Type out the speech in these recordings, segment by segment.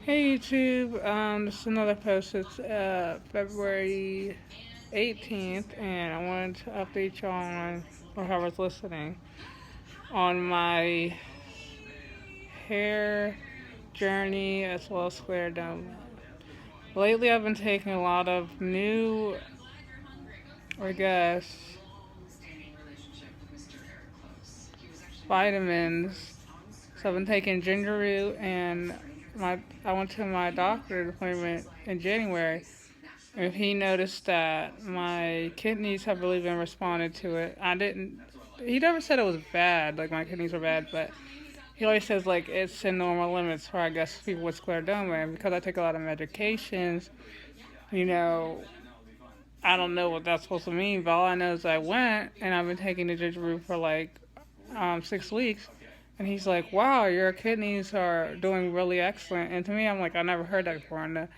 Hey YouTube, this is another post. It's February 18th, and I wanted to update you on, or whoever's listening, on my hair journey as well as scleroderma. Lately, I've been taking a lot of new, I guess, vitamins. So I've been taking ginger root, and I went to my doctor's appointment in January. If he noticed that my kidneys have really been responding to it, I didn't. He never said it was bad, like my kidneys were bad, but he always says like it's in normal limits for I guess people with scleroderma. And because I take a lot of medications, you know, I don't know what that's supposed to mean. But all I know is I went and I've been taking the ginger root for like 6 weeks, and he's like, "Wow, your kidneys are doing really excellent." And to me, I'm like, I never heard that before. And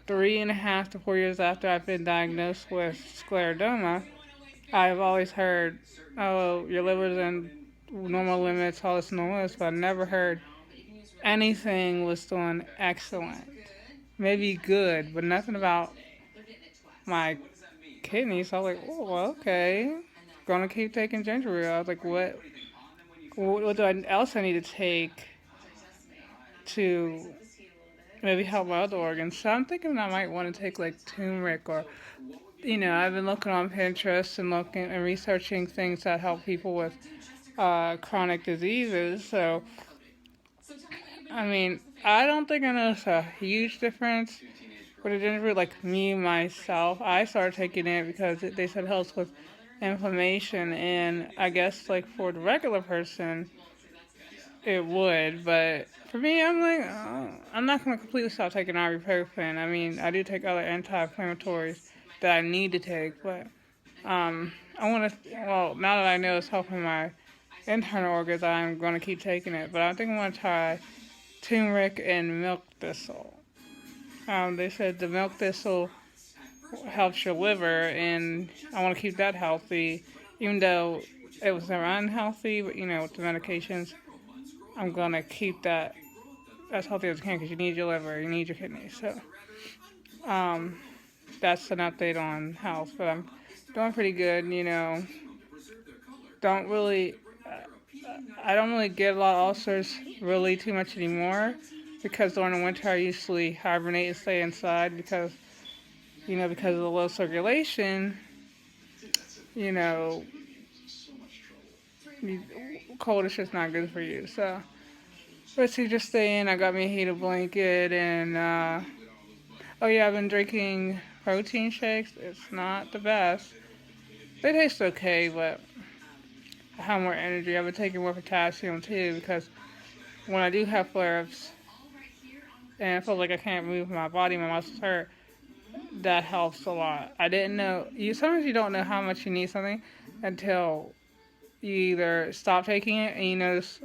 3.5 to 4 years after I've been diagnosed with scleroderma, I've always heard, oh, your liver's in normal limits, all this normal limits, but I never heard anything was doing excellent. Maybe good, but nothing about my kidneys. So I was like, oh, well, okay. Gonna keep taking ginger ale. I was like, what do I else I need to take to maybe help my other organs? So I'm thinking I might want to take like turmeric or I've been looking on Pinterest and looking and researching things that help people with chronic diseases. So, I mean, I don't think I noticed a huge difference with the ginger root. Like me, myself, I started taking it because they said it helps with inflammation. And I guess, like, for the regular person, it would. But for me, I'm like, I'm not going to completely stop taking ibuprofen. I mean, I do take other anti-inflammatories that I need to take, but I want to, well, now that I know it's helping my internal organs, I'm going to keep taking it. But I think I want to try turmeric and milk thistle. They said the milk thistle helps your liver, and I want to keep that healthy, even though it was never unhealthy. But with the medications, I'm going to keep that as healthy as I can because you need your liver, you need your kidneys. So, um, that's an update on health. But I'm doing pretty good. Don't really, I don't really get a lot of ulcers really too much anymore because during the winter I usually hibernate and stay inside because of the low circulation, you know, cold is just not good for you. So, basically just stay in. I got me a heated blanket and, oh yeah, I've been drinking protein shakes. It's not the best. They taste okay, but I have more energy. I've been taking more potassium too because when I do have flare-ups and I feel like I can't move my body, my muscles hurt, that helps a lot. I didn't know. Sometimes you don't know how much you need something until you either stop taking it and you notice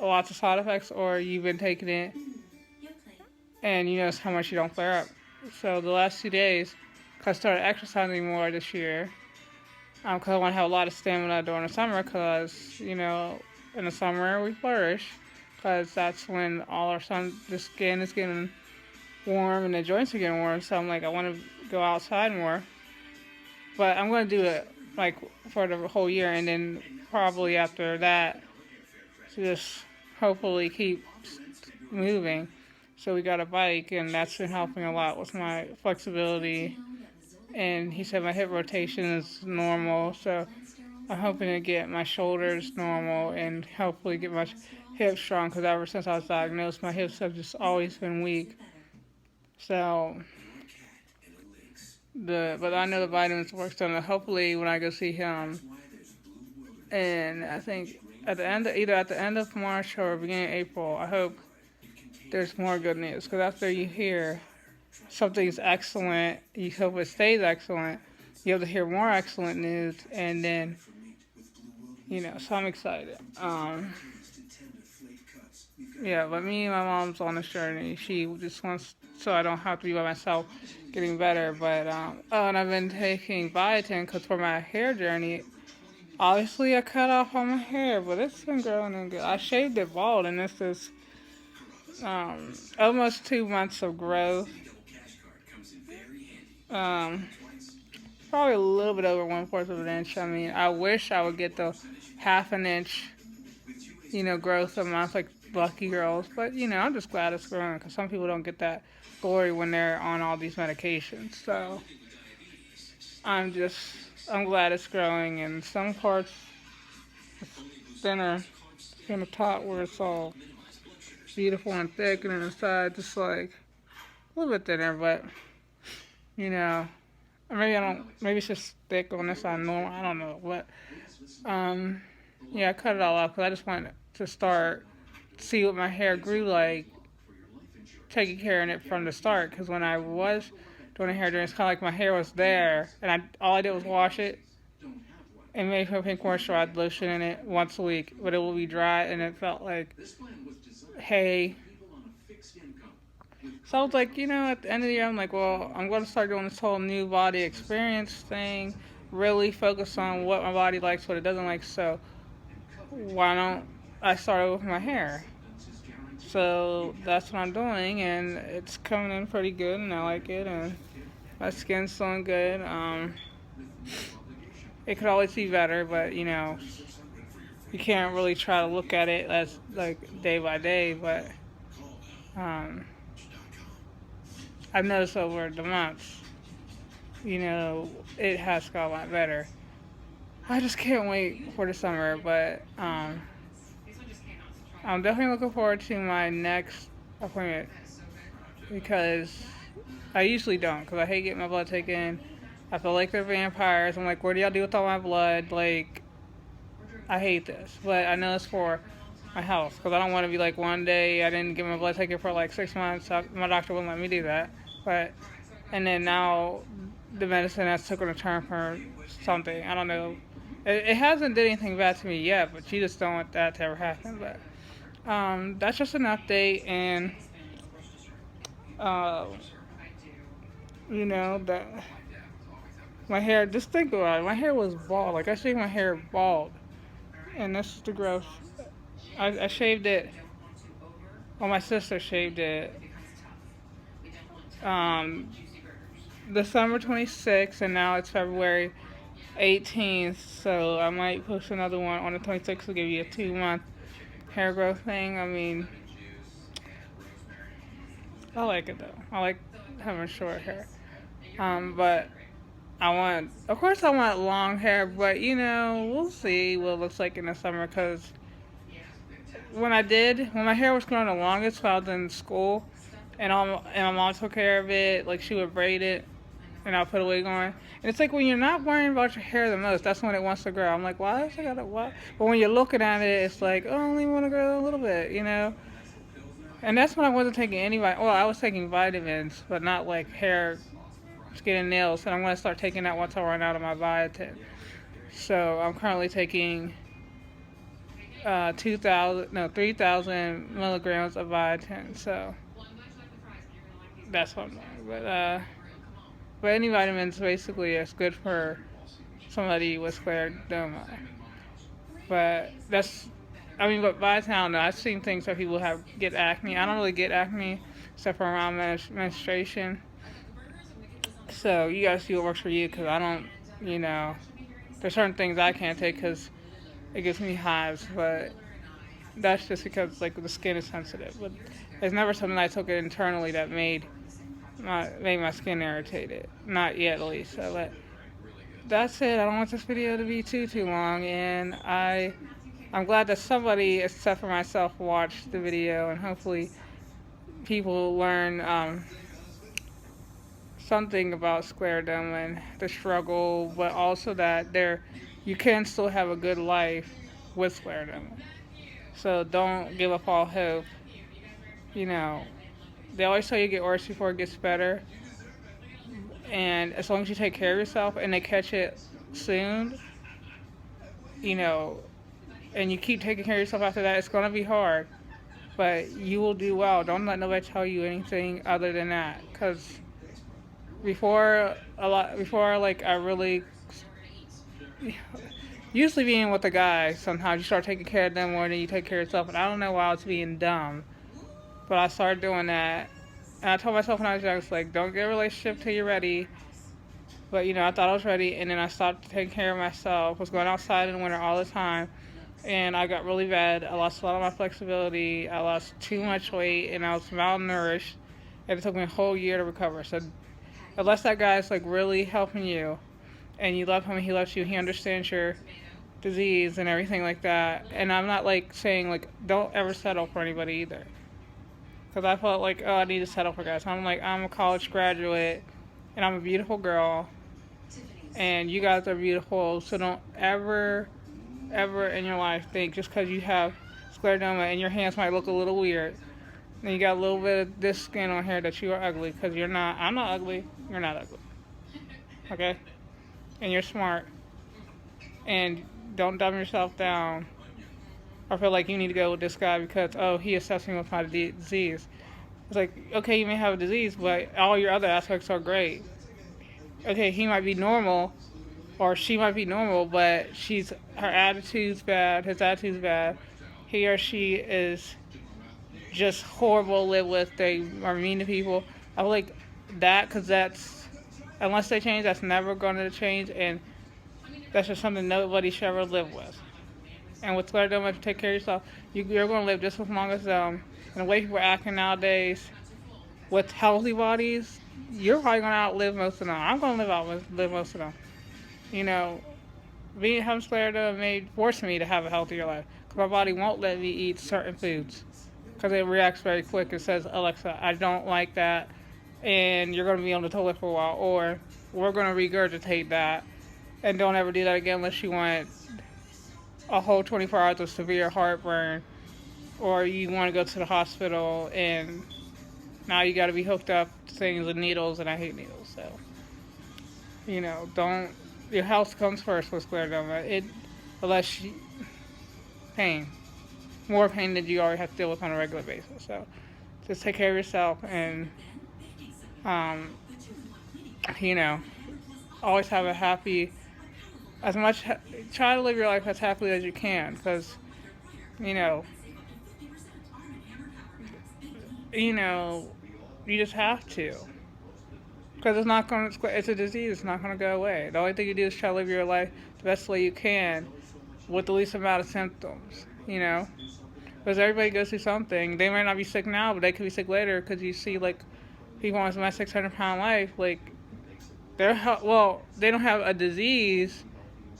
lots of side effects, or you've been taking it and you notice how much you don't flare up. So the last 2 days, cause I started exercising more this year, because I want to have a lot of stamina during the summer, because in the summer we flourish, because that's when the skin is getting warm and the joints are getting warm. So I'm like, I want to go outside more, but I'm going to do it like for the whole year, and then probably after that, just hopefully keep moving. So we got a bike, and that's been helping a lot with my flexibility. And he said my hip rotation is normal, so I'm hoping to get my shoulders normal and hopefully get my hips strong, because ever since I was diagnosed, my hips have just always been weak. So, but I know the vitamins works on it. Hopefully, when I go see him, and I think either at the end of March or beginning of April, I hope there's more good news. Because after you hear something's excellent, you hope it stays excellent. You have to hear more excellent news, and then so I'm excited. Yeah, but me and my mom's on this journey. She just wants so I don't have to be by myself getting better. But and I've been taking biotin because for my hair journey, obviously I cut off all my hair, but it's been growing and good. I shaved it bald, and Almost 2 months of growth. Um, Probably a little bit over 1/4 of an inch. I mean, I wish I would get the half an inch, growth a month like lucky girls. But I'm just glad it's growing because some people don't get that glory when they're on all these medications. So I'm just I'm glad it's growing. In some parts it's thinner than the top where it's all beautiful and thick, and then the side just like a little bit thinner. But you know, or maybe I don't. Maybe it's just thick on this side. Normal. I don't know. But yeah, I cut it all off because I just wanted to start see what my hair grew like, taking care of it from the start. Because when I was doing the hair, it's kind of like my hair was there, and all I did was wash it and make her pink moisturizer lotion in it once a week, but it will be dry, and it felt like hay. So I was like, at the end of the year, I'm like, well, I'm going to start doing this whole new body experience thing, really focus on what my body likes, what it doesn't like, so why don't I start over with my hair? So that's what I'm doing, and it's coming in pretty good, and I like it, and my skin's feeling good. It could always be better, but you can't really try to look at it as like day by day. But um, I've noticed over the months, it has got a lot better. I just can't wait for the summer, but I'm definitely looking forward to my next appointment because I usually don't, because I hate getting my blood taken. I feel like they're vampires. I'm like, what do y'all do with all my blood? Like, I hate this. But I know it's for my health, because I don't want to be like, one day I didn't get my blood taken for like 6 months. My doctor wouldn't let me do that. And then now the medicine has taken a turn for something. I don't know. It hasn't did anything bad to me yet, but you just don't want that to ever happen. But that's just an update, and uh, that my hair. Just think about it. My hair was bald. Like I shaved my hair bald, and this is the growth. I shaved it. Well, my sister shaved it. Um, December 26th, and now it's February 18th. So I might post another one on the 26th to give you a 2 month hair growth thing. I mean, I like it though. I like having short hair. But of course I want long hair, but we'll see what it looks like in the summer, because when my hair was growing the longest while I was in school, and my mom took care of it, like she would braid it, and I'll put a wig on. And it's like when you're not worrying about your hair the most, that's when it wants to grow. I'm like, why else I gotta what? But when you're looking at it, it's like, oh, I only want to grow a little bit, And that's when I wasn't taking any, well, I was taking vitamins, but not like hair, skin, and nails. And I'm going to start taking that once I run out of my biotin. So I'm currently taking 3,000 milligrams of biotin. So that's what I'm doing. But any vitamins basically is good for somebody with scleroderma. But but biotin, I don't know. I've seen things where people get acne. I don't really get acne except for around menstruation. So you gotta see what works for you, because I don't, there's certain things I can't take because it gives me hives, but that's just because like the skin is sensitive. But there's never something I took internally that made my skin irritated. Not yet, at least. So, but that's it. I don't want this video to be too long, and I'm glad that somebody, except for myself, watched the video, and hopefully people learn something about scleroderma and the struggle, but also that you can still have a good life with scleroderma. So don't give up all hope. They always tell you get worse before it gets better. And as long as you take care of yourself and they catch it soon, and you keep taking care of yourself after that, it's going to be hard. But you will do well. Don't let nobody tell you anything other than that. Because before like I really, usually being with a guy, sometimes you start taking care of them more than you take care of yourself. And I don't know why I was being dumb. But I started doing that. And I told myself when I was young, it's like, don't get a relationship till you're ready. But, I thought I was ready, and then I stopped taking care of myself. Was going outside in the winter all the time, and I got really bad. I lost a lot of my flexibility. I lost too much weight, and I was malnourished. And it took me a whole year to recover. So unless that guy's, like, really helping you, and you love him and he loves you, he understands your disease and everything like that. And I'm not, like, saying, like, don't ever settle for anybody either. Because I felt like, oh, I need to settle for guys. I'm like, I'm a college graduate, and I'm a beautiful girl, and you guys are beautiful, so don't ever in your life think just because you have scleroderma and your hands might look a little weird, and you got a little bit of this skin on here that you are ugly, because you're not. I'm not ugly. You're not ugly. Okay? And you're smart. And don't dumb yourself down or feel like you need to go with this guy because, oh, he assessed me with my disease. It's like, okay, you may have a disease, but all your other aspects are great. Okay, he might be normal, or she might be normal, but her attitude's bad, his attitude's bad. He or she is just horrible to live with. They are mean to people. I feel like that, because unless they change, that's never going to change, and that's just something nobody should ever live with. And with scleroderma, if you take care of yourself, you're going to live just as long as them. And the way people are acting nowadays with healthy bodies, you're probably going to outlive most of them. I'm going to live most of them. Having scleroderma forced me to have a healthier life. Because my body won't let me eat certain foods. Because it reacts very quick. It says, Alexa, I don't like that. And you're going to be on the toilet for a while. Or we're going to regurgitate that. And don't ever do that again unless you want a whole 24 hours of severe heartburn, or you want to go to the hospital and now you got to be hooked up to things with needles, and I hate needles. So, your health comes first with scleroderma. Pain, more pain than you already have to deal with on a regular basis. So, just take care of yourself and, always have a happy. Try to live your life as happily as you can, because, you just have to. Because it's a disease, it's not going to go away. The only thing you do is try to live your life the best way you can with the least amount of symptoms, Because everybody goes through something. They might not be sick now, but they could be sick later, because you see, like, people on my 600-pound life, like, they don't have a disease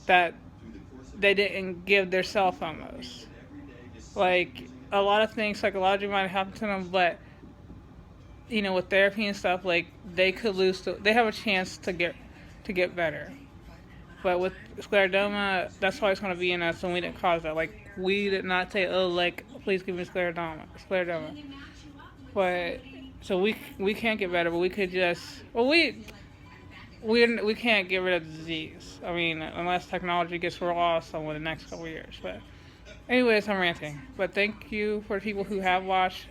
that they didn't give their self almost. Like, a lot of things psychologically might happen to them, but, with therapy and stuff, like, they have a chance to get better. But with scleroderma, that's why it's going to be in us, and we didn't cause that. Like, we did not say, oh, like, please give me scleroderma. But, so we can't get better, but we could just, we can't get rid of the disease. I mean, unless technology gets lost over the next couple of years. But anyways, I'm ranting. But thank you for the people who have watched.